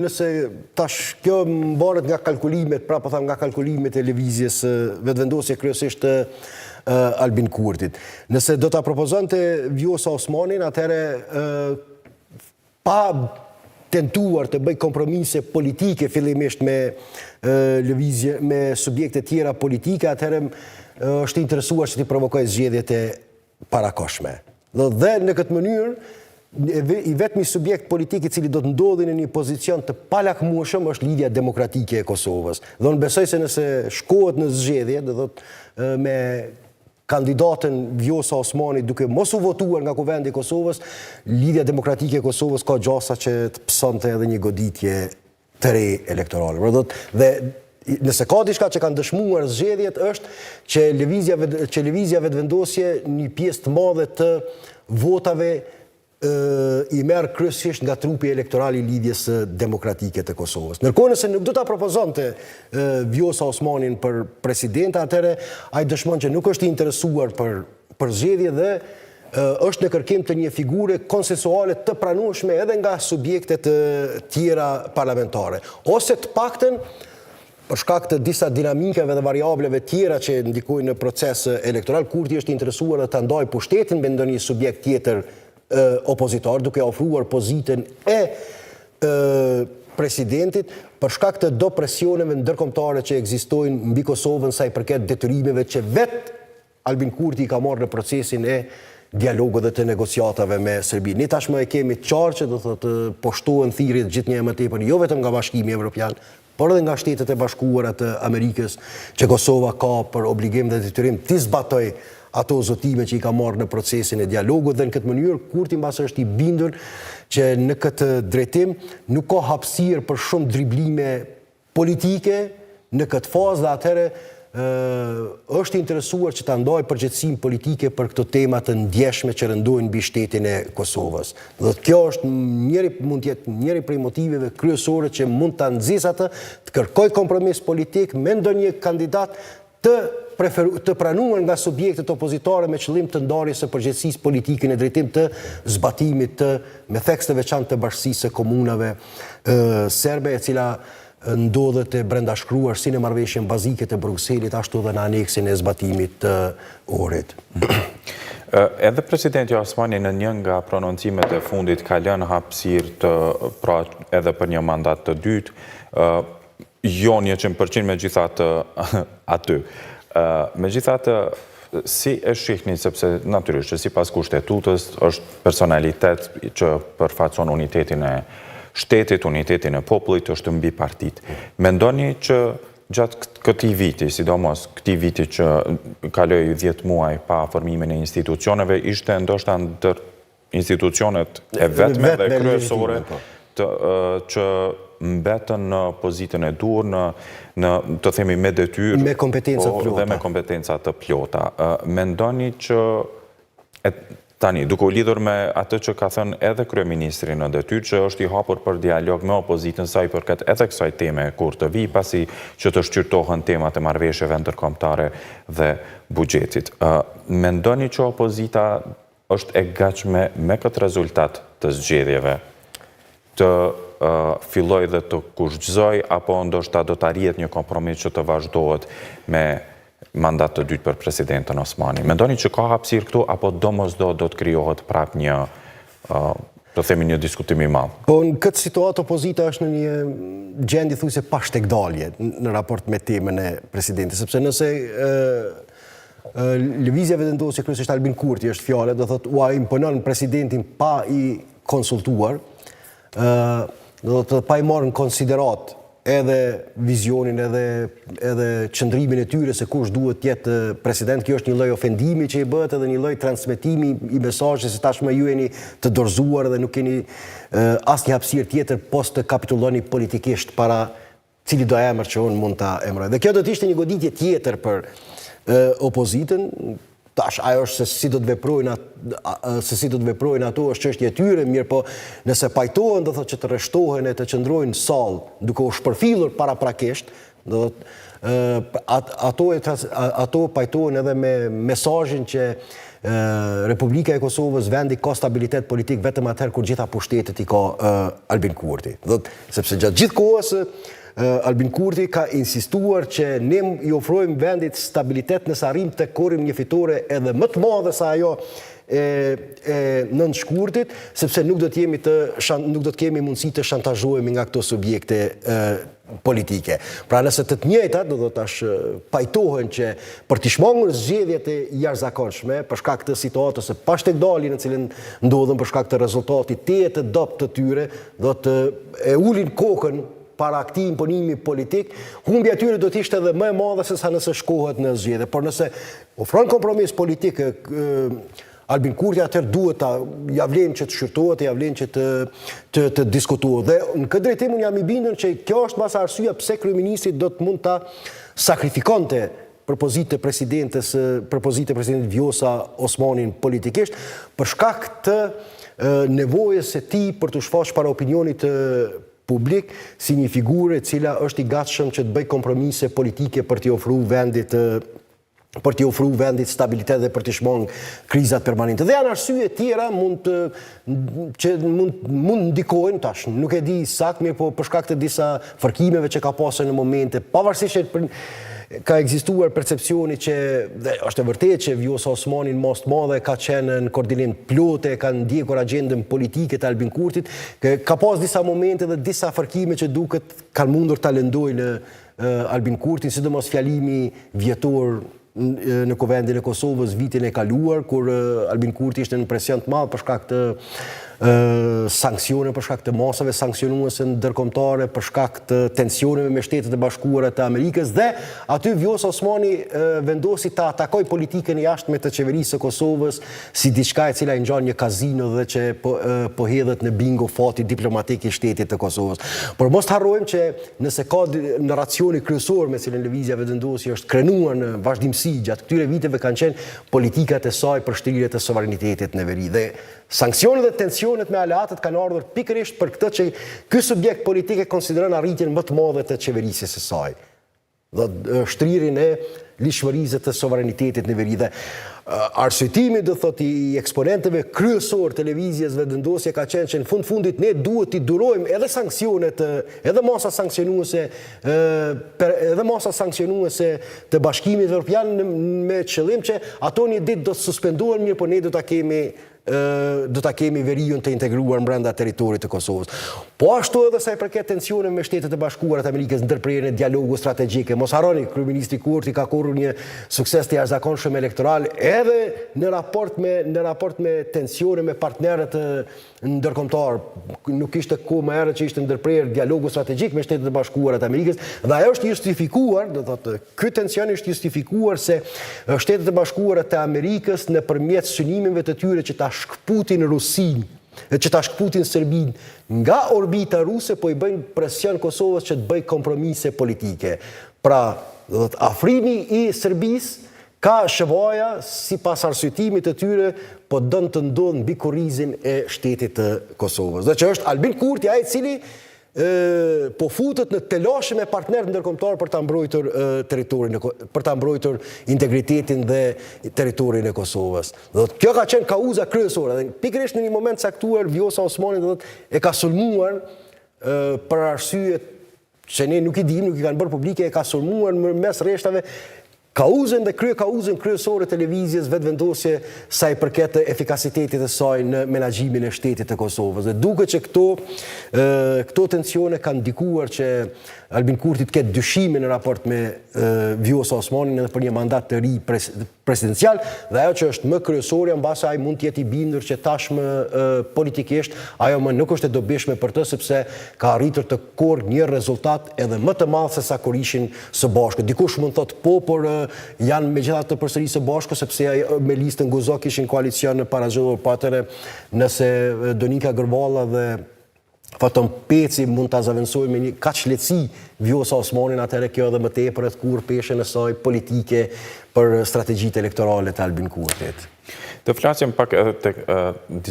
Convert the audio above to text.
Nëse tash kjo mbaret nga kalkulimet, pra po tham nga kalkulimet e lëvizjes vetëvendosje kryesisht të Albin Kurtit. Nëse do ta propozonte Vjosa Osmanin, atëherë pa tentuar të bëj kompromise politike fillimisht me lëvizje me subjekte tjera politike, atëherë është interesuar që t'i provokojë zgjedhjet e parakohshme. Dhe në këtë mënyrë i vetmi subjekt politik i cili do të ndodhi në një pozicion të palakmueshëm është Lidhja Demokratike e Kosovës. Dhe unë besoj se nëse shkohet në zgjedhje, do thotë me kandidatën Vjosa Osmani duke mos u votuar nga Kuvendi i Kosovës, Lidhja Demokratike e Kosovës ka gjasa që të pësonte edhe një goditje të re elektorale. Dhe nëse ka diçka që kanë dëshmuar zgjedhjet është që lëvizja vetëvendosje një pjesë të madhe të votave i merë kryesisht nga trupi elektoral i Lidhjes Demokratike të Kosovës. Ndërkohë nëse nuk do ta propozonte Vjosa Osmanin për president, atëherë ai dëshmon që nuk është i interesuar për zgjedhje dhe është në kërkim të një figure konsensuale të pranueshme edhe nga subjektet tjera parlamentare. Ose të paktën për shkak të disa dinamikave dhe variableve tjera që ndikojnë në proces elektoral, Kurti është interesuar të ndajë pushtetin me ndonjë subjekt tjetër opozitar, duke ofruar pozitën e presidentit për shkak të do presioneve ndërkombëtare që ekzistojnë mbi Kosovën sa i përket detyrimeve që vetë Albin Kurti ka marrë në procesin e dialogut dhe të negociatave me Serbinë. Ne tashmë e kemi qartë që do thotë poshtohen thirrjet gjithnjë më tepër, jo vetëm nga Bashkimi Evropian, por edhe nga Shtetet e Bashkuara të Amerikës, që Kosova ka për obligim dhe detyrim të zbatojë ato zotime që i ka marrë në procesin e dialogut dhe në këtë mënyrë Kurti mbas është i bindur që në këtë drejtim nuk ka hapësirë për shumë driblime politike në këtë fazë dhe atëherë është interesuar që ta ndajë përgjegjësinë politike për këto tema të ndjeshme që rëndojnë mbi shtetin e Kosovës. Dhe kjo është mund të jetë njëri prej motiveve kryesore që mund ta nxjisë atë të kërkojë kompromis politik me ndonjë kandidat të pranuar nga subjektet opozitare me qëllim të ndarjes së përgjegjësisë politike në drejtim të zbatimit me theks të veçantë të Bashkisë së Komunave Serbe, e cila ndodhet e brendashkruar si në marrëveshjen bazike të Brukselit, ashtu edhe në aneksin e zbatimit të Ohrit. Edhe presidenti Osmani në një nga prononcimet e fundit ka lënë hapësirë të pra edhe për një mandat të dytë, jo 100% me gjithatë aty. Me gjithatë, si e shihni, sepse natyrisht që si pas kushtetutës është personalitet që përfaqëson unitetin e shtetit, unitetin e popullit, është mbi partit. Mendoni që gjatë këtij viti, sidomos këtij viti që kaloi 10 muaj pa formimin e institucioneve, ishte ndoshta ndër institucionet e vetme dhe kryesore që mbetën në pozitën e dur, në të themi me detyrë me kompetenca plota. Dhe me kompetenca të plota. Mendoni që tani, duke u lidhur me atë që ka thënë edhe kryeministri në detyrë, që është i hapur për dialog me opozitën sa i përket edhe kësaj teme kur të vi, pasi që të shqyrtohen temat e marrëveshjeve ndërkombëtare dhe buxhetit. Mendoni që opozita është e gatshme me këtë rezultat të zgjedhjeve të filloj dhe të kushtzoj, apo ndoshta do të arrihet një kompromis që të vazhdohet me mandat të dytë për presidentën Osmani? Mendoni që ka hapësirë këtu, apo domosdoshmë do të krijohet prap një, të themi, një diskutim i madh? Po në këtë situatë opozita është në një gjendje thuajse pa shtekdalje në raport me temën e presidentit, sepse nëse lëvizja vetëvendosje kryesisht Albin Kurti është fjalë, do thotë ua imponon presidentin pa i konsultuar, do të pa i marrë në konsiderat edhe vizionin edhe qëndrimin e tyre se kush duhet të jetë president. Kjo është një lloj ofendimi që i bëhet edhe një lloj transmetimi i mesazhit se tashmë ju jeni të dorëzuar dhe nuk keni asnjë hapësirë tjetër post të kapitulloni politikisht para cili do emër që unë mund ta emëroj. Dhe kjo do të ishte një goditje tjetër për opozitën. Tash ajo është se si do të veprojnë ato është çështje e tyre, mirë po nëse pajtohen do thotë që të rreshtohen e të qëndrojnë sallë duke u shpërfillur paraprakisht, do thotë ato pajtohen edhe me mesazhin që Republika e Kosovës vendi ka stabilitet politik vetëm atëherë kur gjitha pushtetet i ka Albin Kurti. Sepse gjatë gjithë kohës Albin Kurti ka insistuar që ne i ofrojmë vendit stabilitet nëse arrim të korrim një fitore edhe më të madhe sa ajo nën shkurtit, sepse nuk do të kemi mundësi të shantazhohemi nga këto subjekte politike. Pra nëse të njëjtat do të tash pajtohen që për të shmangur zgjedhjet e jashtëzakonshme për shkak të situatës së pashtetdalje në cilën ndodhen, për shkak të rezultatit të dobët të tyre, do të e ulin kokën para këtij imponimi politik, humbja e tyre do të ishte edhe më e madhe se sa nëse shkohet në zgjedhje. Por nëse ofron kompromis politik Albin Kurti, atëherë duhet ja vlen që të shqyrtohet, ja vlen që të diskutohet. Dhe në këtë drejtim unë jam i bindur që kjo është mbas arsyeja pse kryeministri do të mund ta sakrifikonte propozitë të presidentit Vjosa Osmanin politikisht për shkak të nevojës së tij për të shfaqur para opinionit publik si një figurë e cila është i gatshëm që të bëjë kompromise politike për t'i ofruar vendit stabilitet dhe për të shmangë krizat permanente. Dhe janë arsye tjera që mund ndikojnë tash, nuk e di saktë, mirë, po për shkak të disa fërkimeve që ka pasur në momente, pavarësisht që ka ekzistuar percepcioni që, dhe është e vërtetë që Vjosa Osmani në mas të madhe ka qenë në koordinim plotë, ka ndjekur agjendën politike të Albin Kurtit, ka pas disa momente dhe disa fërkime që duket kanë mundur ta lëndojnë Albin Kurtin, sidomos fjalimi vjetor në Kuvendin e Kosovës vitin e kaluar, kur Albin Kurti ishte në presion të madh për shkak të sanksione, për shkak të masave sanksionuese ndërkombëtare, për shkak të tensioneve me Shtetet e Bashkuara të Amerikës, dhe aty Vjosa Osmani vendosi ta atakoj politikën e jashtme të qeverisë së Kosovës si diçka e cila i ngjan një kazino dhe që po hedhet në bingo fati diplomatik i Shtetit të Kosovës. Por mos të harrojmë që nëse ka në racioni kryesor me cilën lëvizja vetëvendosje është krenuar në vazhdimsi gjatë këtyre viteve kanë qenë politikat e saj për shtrirje të sovranitetit në veri. Dhe sanksionet dhe tensionet me aleatët kanë ardhur pikërisht për këtë që ky subjekt politik e konsideron arritjen më të madhe të qeverisjes së saj. Dhe shtrirjen e lishmërisë të sovranitetit në veri. Dhe arsyetimi, do thotë, i eksponentëve kryesor të lëvizjes vetëvendosje ka qenë që në fundit ne duhet t'i durojmë edhe sanksionet, edhe masa sanksionuese të Bashkimit Evropian me qëllim që ato një ditë do të suspendohen, mirë, por ne do ta kemi veriun të integruar brenda territorit të Kosovës. Po ashtu edhe sa i përket tensione me Shtetet e Bashkuara të Amerikës, ndërprerjen e dialogu strategjik. Mos harroni, kryeministri Kurti ka korrur një sukses të jashtëzakonshëm elektoral edhe në raport me tensione me partnerët ndërkombëtar. Nuk ishte kohë më herët që ishte ndërprerë dialogu strategjik me Shtetet e Bashkuara të Amerikës, dhe ajo është justifikuar, do thotë, ky tension është justifikuar se Shtetet e Bashkuara të Amerikës nëpërmjet synimeve të tyre që ta shkputin Rusinë, që ta shkputin Serbinë nga orbita ruse, po i bëjnë presion Kosovës që të bëjë kompromise politike. Pra, do thotë, afrimi i Serbisë ka shëvaja sipas arsyetimit të tyre, po dënë të ndodhë mbi kurrizin e shtetit të Kosovës. Dhe që është Albin Kurti ai i cili po futet në telashe me partnerët ndërkombëtar për ta mbrojtur territorin, për ta mbrojtur integritetin dhe territorin e Kosovës. Do të kjo ka qenë kauza kryesore, dhe pikërisht në një moment caktuar Vjosa Osmani do të e ka sulmuar për arsye që ne nuk i dimë, nuk i kanë bërë publike, e ka sulmuar mes rreshtave kauzën dhe kauzën kryesore të lëvizjes vetëvendosje sa i përket efikasitetit të saj në menaxhimin e shtetit të Kosovës. Dhe duket që këto tensione kanë ndikuar që Albin Kurti të ketë dyshime në raport me Vjosa Osmanin edhe për një mandat të ri presidencial, dhe ajo që është më kryesorja, mbase ai mund të jetë i bindur që tashmë politikisht ajo më nuk është e dobishme për të, sepse ka arritur të korrë një rezultat edhe më të madh se sa kur ishin së bashku. Dikush mund thotë po, por janë megjithatë përsëri së bashku, sepse me listën Guzok ishin koalicion në parazgjedhor, po atëre nëse Donika Gërvalla dhe Faton Peci mund ta zaventësojnë me një kaq lehtësi Vjosa Osmanin, atëherë kjo edhe më tepër të kurrë peshën e saj politike për strategjitë elektorale të Albin Kurtit. Të flasim pak edhe tek disa